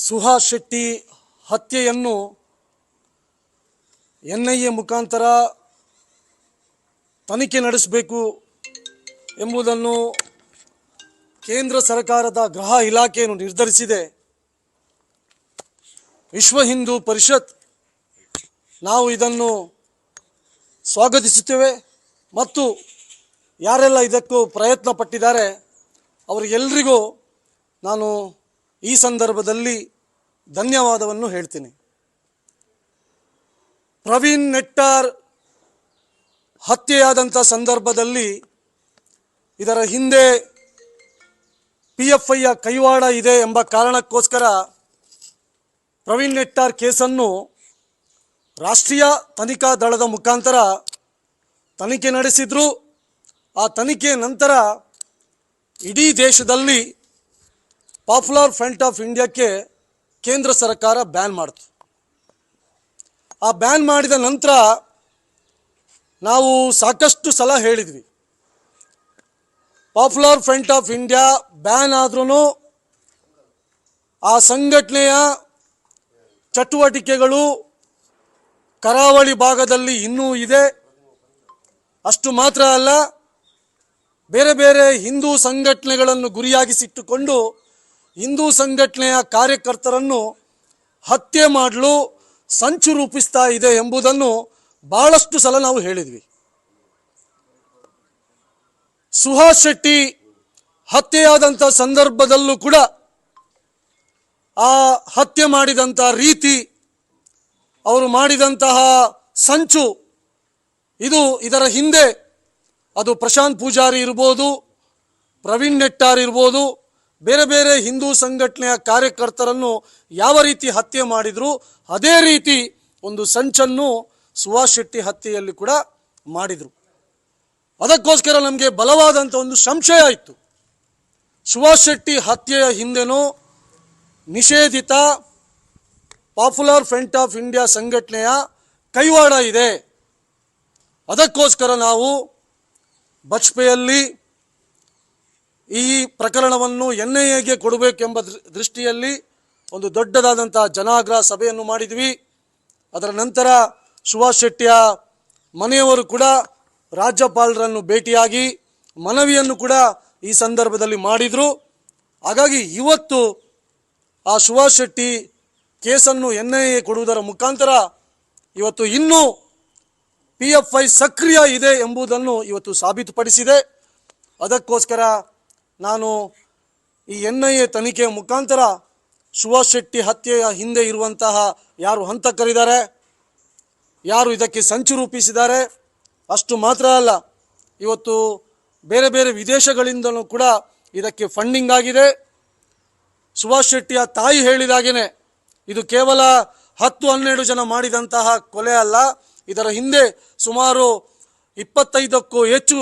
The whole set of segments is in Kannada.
ಸುಹಾಸ್ ಶೆಟ್ಟಿ ಹತ್ಯೆಯನ್ನು ಎನ್ಐಎ ಮುಖಾಂತರ ತನಿಖೆ ನಡೆಸಬೇಕು ಎಂಬುದನ್ನು ಕೇಂದ್ರ ಸರ್ಕಾರದ ಗೃಹ ಇಲಾಖೆಯನ್ನು ನಿರ್ಧರಿಸಿದೆ. ವಿಶ್ವ ಹಿಂದೂ ಪರಿಷತ್ ನಾವು ಇದನ್ನು ಸ್ವಾಗತಿಸುತ್ತೇವೆ ಮತ್ತು ಯಾರೆಲ್ಲ ಇದಕ್ಕೂ ಪ್ರಯತ್ನ ಪಟ್ಟಿದ್ದಾರೆ ಅವರಿಗೆಲ್ಲರಿಗೂ ನಾನು ಈ ಸಂದರ್ಭದಲ್ಲಿ ಧನ್ಯವಾದವನ್ನು ಹೇಳ್ತೀನಿ. ಪ್ರವೀಣ್ ನೆಟ್ಟಾರ್ ಹತ್ಯೆಯಾದಂಥ ಸಂದರ್ಭದಲ್ಲಿ ಇದರ ಹಿಂದೆ PFIಯ ಕೈವಾಡ ಇದೆ ಎಂಬ ಕಾರಣಕ್ಕೋಸ್ಕರ ಪ್ರವೀಣ್ ನೆಟ್ಟಾರ್ ಕೇಸನ್ನು ರಾಷ್ಟ್ರೀಯ ತನಿಖಾ ದಳದ ಮುಖಾಂತರ ತನಿಖೆ ನಡೆಸಿದ್ರು. ಆ ತನಿಖೆ ನಂತರ ಇಡೀ ದೇಶದಲ್ಲಿ ಪಾಪ್ಯುಲರ್ ಫ್ರಂಟ್ ಆಫ್ ಇಂಡಿಯಾಕ್ಕೆ ಕೇಂದ್ರ ಸರ್ಕಾರ ಬ್ಯಾನ್ ಮಾಡಿತು. ಆ ಬ್ಯಾನ್ ಮಾಡಿದ ನಂತರ ನಾವು ಸಾಕಷ್ಟು ಸಲ ಹೇಳಿದ್ವಿ, popular front of India ban ಆದ್ರೂ ಆ ಸಂಘಟನೆಯ ಚಟುವಟಿಕೆಗಳು ಕರಾವಳಿ ಭಾಗದಲ್ಲಿ ಇನ್ನೂ ಇದೆ. ಅಷ್ಟು ಮಾತ್ರ ಅಲ್ಲ, ಬೇರೆ ಬೇರೆ ಹಿಂದೂ ಸಂಘಟನೆಗಳನ್ನು ಗುರಿಯಾಗಿಸಿಟ್ಟುಕೊಂಡು ಹಿಂದೂ ಸಂಘಟನೆಯ ಕಾರ್ಯಕರ್ತರನ್ನು ಹತ್ಯೆ ಮಾಡಲು ಸಂಚು ರೂಪಿಸ್ತಾ ಇದೆ ಎಂಬುದನ್ನು ಬಹಳಷ್ಟು ಸಲ ನಾವು ಹೇಳಿದ್ವಿ. ಸುಹಾಸ್ ಶೆಟ್ಟಿ ಹತ್ಯೆಯಾದಂಥ ಸಂದರ್ಭದಲ್ಲೂ ಕೂಡ ಆ ಹತ್ಯೆ ಮಾಡಿದಂಥ ರೀತಿ, ಅವರು ಮಾಡಿದಂತಹ ಸಂಚು, ಇದರ ಹಿಂದೆ ಅದು ಪ್ರಶಾಂತ್ ಪೂಜಾರಿ ಇರ್ಬೋದು, ಪ್ರವೀಣ್ ನೆಟ್ಟಾರ್ ಇರ್ಬೋದು, ಬೇರೆ ಬೇರೆ ಹಿಂದೂ ಸಂಘಟನೆಯ ಕಾರ್ಯಕರ್ತರನ್ನು ಯಾವ ರೀತಿ ಹತ್ಯೆ ಮಾಡಿದ್ರು ಅದೇ ರೀತಿ ಒಂದು ಸಂಚನ್ನು ಸುಹಾಸ್ ಶೆಟ್ಟಿ ಹತ್ಯೆಯಲ್ಲಿ ಕೂಡ ಮಾಡಿದರು. ಅದಕ್ಕೋಸ್ಕರ ನಮಗೆ ಬಲವಾದಂಥ ಒಂದು ಸಂಶಯ ಇತ್ತು, ಸುಹಾಸ್ ಶೆಟ್ಟಿ ಹತ್ಯೆಯ ಹಿಂದೆನೂ ನಿಷೇಧಿತ ಪಾಪ್ಯುಲರ್ ಫ್ರಂಟ್ ಆಫ್ ಇಂಡಿಯಾ ಸಂಘಟನೆಯ ಕೈವಾಡ ಇದೆ. ಅದಕ್ಕೋಸ್ಕರ ನಾವು ಬಜ್ಪೆಯಲ್ಲಿ ಈ ಪ್ರಕರಣವನ್ನು NIAಗೆ ಕೊಡಬೇಕೆಂಬ ದೃಷ್ಟಿಯಲ್ಲಿ ಒಂದು ದೊಡ್ಡದಾದಂಥ ಜನಾಗ್ರಹ ಸಭೆಯನ್ನು ಮಾಡಿದ್ವಿ. ಅದರ ನಂತರ ಸುಹಾಸ್ ಶೆಟ್ಟಿಯ ಮನೆಯವರು ಕೂಡ ರಾಜ್ಯಪಾಲರನ್ನು ಭೇಟಿಯಾಗಿ ಮನವಿಯನ್ನು ಕೂಡ ಈ ಸಂದರ್ಭದಲ್ಲಿ ಮಾಡಿದರು. ಹಾಗಾಗಿ ಇವತ್ತು ಆ ಸುಹಾಸ್ ಶೆಟ್ಟಿ ಕೇಸನ್ನು NIA ಕೊಡುವುದರ ಮುಖಾಂತರ ಇವತ್ತು ಇನ್ನೂ PFI ಸಕ್ರಿಯ ಇದೆ ಎಂಬುದನ್ನು ಇವತ್ತು ಸಾಬೀತುಪಡಿಸಿದೆ. ಅದಕ್ಕೋಸ್ಕರ ನಾನು ಈ NIA ತನಿಖೆಯ ಮುಖಾಂತರ ಸುಹಾಸ್ ಶೆಟ್ಟಿ ಹತ್ಯೆಯ ಹಿಂದೆ ಇರುವಂತಹ ಯಾರು ಹಂತಕರಿದ್ದಾರೆ, ಯಾರು ಇದಕ್ಕೆ ಸಂಚು ರೂಪಿಸಿದ್ದಾರೆ, ಅಷ್ಟು ಮಾತ್ರ ಅಲ್ಲ, ಇವತ್ತು ಬೇರೆ ಬೇರೆ ವಿದೇಶಗಳಿಂದಲೂ ಕೂಡ ಇದಕ್ಕೆ ಫಂಡಿಂಗ್ ಆಗಿದೆ. ಸುಹಾಸ್ ಶೆಟ್ಟಿಯ ತಾಯಿ ಹೇಳಿದಾಗೇನೆ ಇದು ಕೇವಲ 10-12 ಜನ ಮಾಡಿದಂತಹ ಕೊಲೆ ಅಲ್ಲ, ಇದರ ಹಿಂದೆ ಸುಮಾರು 25ಕ್ಕೂ ಹೆಚ್ಚು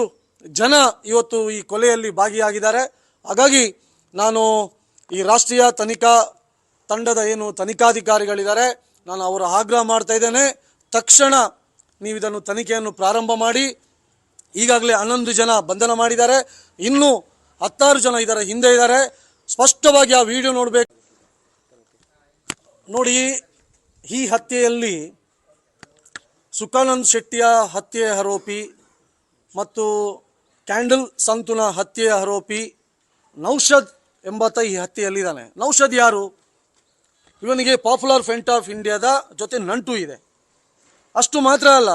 ಜನ ಇವತ್ತು ಈ ಕೊಲೆಯಲ್ಲಿ ಭಾಗಿಯಾಗಿದ್ದಾರೆ. ಹಾಗಾಗಿ ನಾನು ಈ ರಾಷ್ಟ್ರೀಯ ತನಿಖಾ ತಂಡದ ಏನು ತನಿಖಾಧಿಕಾರಿಗಳಿದ್ದಾರೆ, ನಾನು ಅವರ ಆಗ್ರಹ ಮಾಡ್ತಾ ಇದ್ದೇನೆ, ತಕ್ಷಣ ನೀವು ಇದನ್ನು ತನಿಖೆಯನ್ನು ಪ್ರಾರಂಭ ಮಾಡಿ. ಈಗಾಗಲೇ 11 ಜನ ಬಂಧನ ಮಾಡಿದ್ದಾರೆ, ಇನ್ನೂ 16 ಜನ ಇದರ ಹಿಂದೆ ಇದ್ದಾರೆ. ಸ್ಪಷ್ಟವಾಗಿ ಆ ವಿಡಿಯೋ ನೋಡಬೇಕು. ನೋಡಿ, ಈ ಹತ್ಯೆಯಲ್ಲಿ ಸುಖಾನಂದ್ ಶೆಟ್ಟಿಯ ಹತ್ಯೆಯ ಆರೋಪಿ ಮತ್ತು ಕ್ಯಾಂಡಲ್ ಸಂತುನ ಹತ್ಯೆಯ ಆರೋಪಿ ನೌಷದ್ ಎಂಬಾತ ಈ ಹತ್ಯೆಯಲ್ಲಿದ್ದಾನೆ. ನೌಷದ್ ಯಾರು? ಇವನಿಗೆ ಪಾಪ್ಯುಲರ್ ಫ್ರಂಟ್ ಆಫ್ ಇಂಡಿಯಾದ ಜೊತೆ ನಂಟು ಇದೆ. ಅಷ್ಟು ಮಾತ್ರ ಅಲ್ಲ,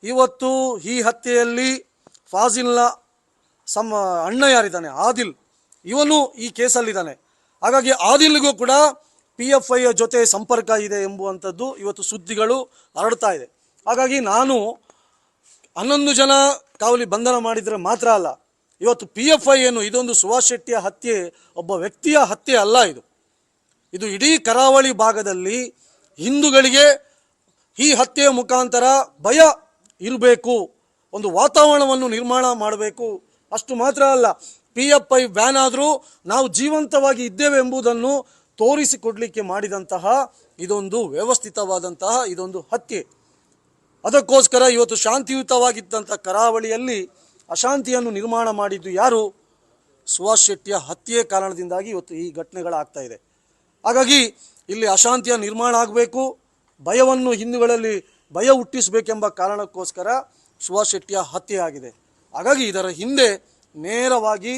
ಇವತ್ತು ಈ ಹತ್ಯೆಯಲ್ಲಿ ಫಾಜಿಲ್ನ ಅಣ್ಣ ಯಾರಿದ್ದಾನೆ ಆದಿಲ್, ಇವನು ಈ ಕೇಸಲ್ಲಿದ್ದಾನೆ. ಹಾಗಾಗಿ ಆದಿಲ್ಗೂ ಕೂಡ PFIಯ ಜೊತೆ ಸಂಪರ್ಕ ಇದೆ ಎಂಬುವಂಥದ್ದು ಇವತ್ತು ಸುದ್ದಿಗಳು ಹರಡ್ತಾ ಇದೆ. ಹಾಗಾಗಿ ನಾನು 11 ಜನ ಕಾವಲಿ ಬಂಧನ ಮಾಡಿದರೆ ಮಾತ್ರ ಅಲ್ಲ, ಇವತ್ತು PFI ಏನು, ಇದೊಂದು ಸುಹಾಸ್ ಶೆಟ್ಟಿಯ ಹತ್ಯೆ ಒಬ್ಬ ವ್ಯಕ್ತಿಯ ಹತ್ಯೆ ಅಲ್ಲ, ಇದು ಇಡೀ ಕರಾವಳಿ ಭಾಗದಲ್ಲಿ ಹಿಂದೂಗಳಿಗೆ ಈ ಹತ್ಯೆಯ ಮುಖಾಂತರ ಭಯ ಇರಬೇಕು, ಒಂದು ವಾತಾವರಣವನ್ನು ನಿರ್ಮಾಣ ಮಾಡಬೇಕು. ಅಷ್ಟು ಮಾತ್ರ ಅಲ್ಲ, PFI ಬ್ಯಾನ್ ಆದರೂ ನಾವು ಜೀವಂತವಾಗಿ ಇದ್ದೇವೆ ಎಂಬುದನ್ನು ತೋರಿಸಿಕೊಡ್ಲಿಕ್ಕೆ ಮಾಡಿದಂತಹ ಇದೊಂದು ವ್ಯವಸ್ಥಿತವಾದಂತಹ ಇದೊಂದು ಹತ್ಯೆ. ಅದಕ್ಕೋಸ್ಕರ ಇವತ್ತು ಶಾಂತಿಯುತವಾಗಿದ್ದಂಥ ಕರಾವಳಿಯಲ್ಲಿ ಅಶಾಂತಿಯನ್ನು ನಿರ್ಮಾಣ ಮಾಡಿದ್ದು ಯಾರು? ಸುಹಾಸ್ ಶೆಟ್ಟಿಯ ಹತ್ಯೆ ಕಾರಣದಿಂದಾಗಿ ಇವತ್ತು ಈ ಘಟನೆಗಳಾಗ್ತಾ ಇದೆ. ಹಾಗಾಗಿ ಇಲ್ಲಿ ಅಶಾಂತಿಯ ನಿರ್ಮಾಣ ಆಗಬೇಕು, ಭಯವನ್ನು ಹಿಂದೂಗಳಲ್ಲಿ ಭಯ ಹುಟ್ಟಿಸಬೇಕೆಂಬ ಕಾರಣಕ್ಕೋಸ್ಕರ ಸುಭಾಷ್ ಶೆಟ್ಟಿಯ ಹತ್ಯೆ ಆಗಿದೆ. ಹಾಗಾಗಿ ಇದರ ಹಿಂದೆ ನೇರವಾಗಿ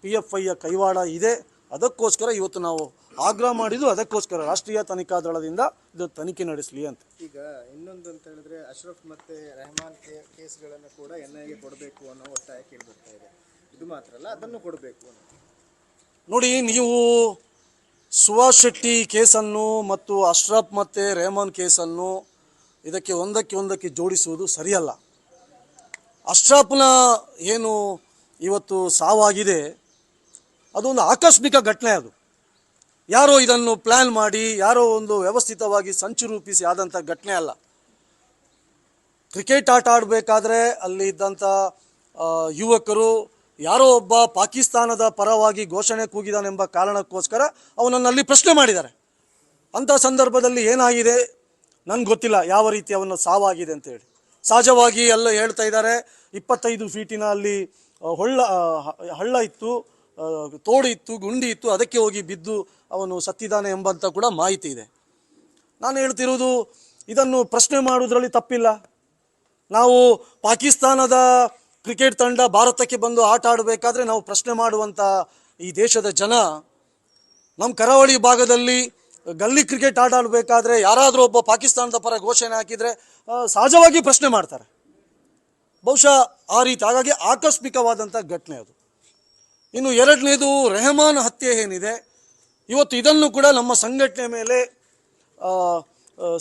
PFIಯ ಕೈವಾಡ ಇದೆ. ಅದಕ್ಕೋಸ್ಕರ ಇವತ್ತು ನಾವು ಆಗ್ರಹ ಮಾಡಿದ್ದು ಅದಕ್ಕೋಸ್ಕರ ರಾಷ್ಟ್ರೀಯ ತನಿಖಾ ದಳದಿಂದ ಇದು ತನಿಖೆ ನಡೆಸಲಿ ಅಂತ. ಈಗ ಇನ್ನೊಂದು ಅಂತ ಹೇಳಿದ್ರೆ ಅಶ್ರಫ್ ಮತ್ತೆ ರೆಹಮಾನ್ ಕೇಸ್ಗಳನ್ನು ಕೂಡ NIAಗೆ ಕೊಡಬೇಕು ಅನ್ನೋ ಒತ್ತಾಯ ಕೇಳಿಬರ್ತಾ ಇದೆ. ಇದು ಮಾತ್ರ ಅಲ್ಲ, ಅದನ್ನು ಕೊಡಬೇಕು ಅಂತ. ನೋಡಿ, ನೀವು ಸುಭಾಷ್ ಶೆಟ್ಟಿ ಕೇಸನ್ನು ಮತ್ತು ಅಶ್ರಫ್ ಮತ್ತು ರೆಹಮಾನ್ ಕೇಸನ್ನು ಇದಕ್ಕೆ ಒಂದಕ್ಕೆ ಜೋಡಿಸುವುದು ಸರಿಯಲ್ಲ. ಅಶ್ರಫ್ನ ಏನು ಇವತ್ತು ಸಾವಾಗಿದೆ ಅದೊಂದು ಆಕಸ್ಮಿಕ ಘಟನೆ. ಅದು ಯಾರೋ ಇದನ್ನು ಪ್ಲ್ಯಾನ್ ಮಾಡಿ ಯಾರೋ ಒಂದು ವ್ಯವಸ್ಥಿತವಾಗಿ ಸಂಚು ರೂಪಿಸಿ ಆದಂಥ ಘಟನೆ ಅಲ್ಲ. ಕ್ರಿಕೆಟ್ ಆಟ ಆಡಬೇಕಾದ್ರೆ ಅಲ್ಲಿ ಇದ್ದಂಥ ಯುವಕರು ಯಾರೋ ಒಬ್ಬ ಪಾಕಿಸ್ತಾನದ ಪರವಾಗಿ ಘೋಷಣೆ ಕೂಗಿದಾನೆಂಬ ಕಾರಣಕ್ಕೋಸ್ಕರ ಅವನನ್ನು ಅಲ್ಲಿ ಪ್ರಶ್ನೆ ಮಾಡಿದ್ದಾರೆ. ಅಂಥ ಸಂದರ್ಭದಲ್ಲಿ ಏನಾಗಿದೆ ನನಗೆ ಗೊತ್ತಿಲ್ಲ, ಯಾವ ರೀತಿ ಅವನ ಸಾವಾಗಿದೆ ಅಂತೇಳಿ. ಸಹಜವಾಗಿ ಎಲ್ಲ ಹೇಳ್ತಾ ಇದ್ದಾರೆ 25 ಫೀಟಿನ ಅಲ್ಲಿ ಹಳ್ಳ ಇತ್ತು, ತೋಡು ಇತ್ತು, ಗುಂಡಿ ಇತ್ತು, ಅದಕ್ಕೆ ಹೋಗಿ ಬಿದ್ದು ಅವನು ಸತ್ತಿದ್ದಾನೆ ಎಂಬಂತ ಕೂಡ ಮಾಹಿತಿ ಇದೆ. ನಾನು ಹೇಳ್ತಿರುವುದು ಇದನ್ನು ಪ್ರಶ್ನೆ ಮಾಡುವುದರಲ್ಲಿ ತಪ್ಪಿಲ್ಲ. ನಾವು ಪಾಕಿಸ್ತಾನದ ಕ್ರಿಕೆಟ್ ತಂಡ ಭಾರತಕ್ಕೆ ಬಂದು ಆಟ ಆಡಬೇಕಾದ್ರೆ ನಾವು ಪ್ರಶ್ನೆ ಮಾಡುವಂಥ ಈ ದೇಶದ ಜನ ನಮ್ಮ ಕರಾವಳಿ ಭಾಗದಲ್ಲಿ ಗಲ್ಲಿ ಕ್ರಿಕೆಟ್ ಆಟ ಆಡಬೇಕಾದ್ರೆ ಯಾರಾದರೂ ಒಬ್ಬ ಪಾಕಿಸ್ತಾನದ ಪರ ಘೋಷಣೆ ಹಾಕಿದರೆ ಸಹಜವಾಗಿ ಪ್ರಶ್ನೆ ಮಾಡ್ತಾರೆ. ಬಹುಶಃ ಆ ರೀತಿ, ಹಾಗಾಗಿ ಆಕಸ್ಮಿಕವಾದಂಥ ಘಟನೆ ಅದು. ಇನ್ನು ಎರಡನೇದು ರೆಹಮಾನ್ ಹತ್ಯೆ ಏನಿದೆ, ಇವತ್ತು ಇದನ್ನು ಕೂಡ ನಮ್ಮ ಸಂಘಟನೆ ಮೇಲೆ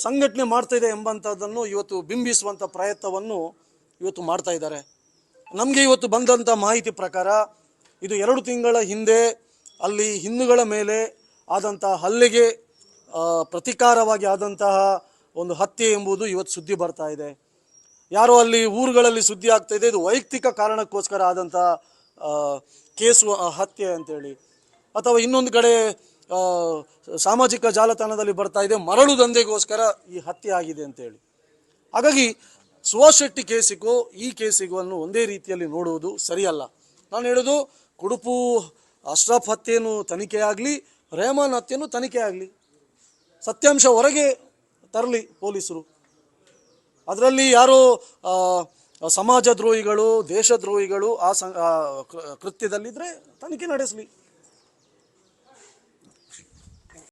ಸಂಘಟನೆ ಮಾಡ್ತಾ ಇದೆ ಎಂಬಂಥದ್ದನ್ನು ಇವತ್ತು ಬಿಂಬಿಸುವಂಥ ಪ್ರಯತ್ನವನ್ನು ಇವತ್ತು ಮಾಡ್ತಾ ಇದ್ದಾರೆ. ನಮಗೆ ಇವತ್ತು ಬಂದಂಥ ಮಾಹಿತಿ ಪ್ರಕಾರ ಇದು 2 ತಿಂಗಳ ಹಿಂದೆ ಅಲ್ಲಿ ಹಿಂದೂಗಳ ಮೇಲೆ ಆದಂಥ ಹಲ್ಲೆಗೆ ಪ್ರತೀಕಾರವಾಗಿ ಆದಂತಹ ಒಂದು ಹತ್ಯೆ ಎಂಬುದು ಇವತ್ತು ಸುದ್ದಿ ಬರ್ತಾ ಇದೆ. ಯಾರೋ ಅಲ್ಲಿ ಊರುಗಳಲ್ಲಿ ಸುದ್ದಿ ಆಗ್ತಾ ಇದೆ, ಇದು ವೈಯಕ್ತಿಕ ಕಾರಣಕ್ಕೋಸ್ಕರ ಆದಂಥ ಕೇಸು ಹತ್ಯೆ ಅಂತೇಳಿ. ಅಥವಾ ಇನ್ನೊಂದು ಕಡೆ ಸಾಮಾಜಿಕ ಜಾಲತಾಣದಲ್ಲಿ ಬರ್ತಾ ಇದೆ ಮರಳು ದಂಧೆಗೋಸ್ಕರ ಈ ಹತ್ಯೆ ಆಗಿದೆ ಅಂತೇಳಿ. ಹಾಗಾಗಿ ಸುಭಾಷ್ ಶೆಟ್ಟಿ ಕೇಸಿಗೂ ಈ ಕೇಸಿಗೂ ಒಂದೇ ರೀತಿಯಲ್ಲಿ ನೋಡುವುದು ಸರಿಯಲ್ಲ. ನಾನು ಹೇಳೋದು, ಕುಡುಪು ಅಶ್ರಫ್ ಹತ್ಯೆಯನ್ನು ತನಿಖೆ ಆಗಲಿ, ರೆಹಮಾನ್ ಹತ್ಯೆಯನ್ನು ತನಿಖೆ ಆಗಲಿ, ಸತ್ಯಾಂಶ ಹೊರಗೆ ತರಲಿ ಪೊಲೀಸರು. ಅದರಲ್ಲಿ ಯಾರೋ ಸಮಾಜ ದ್ರೋಹಿಗಳು, ದೇಶದ್ರೋಹಿಗಳು ಆ ಕೃತ್ಯದಲ್ಲಿದ್ದರೆ ತನಿಖೆ ನಡೆಸಲಿ.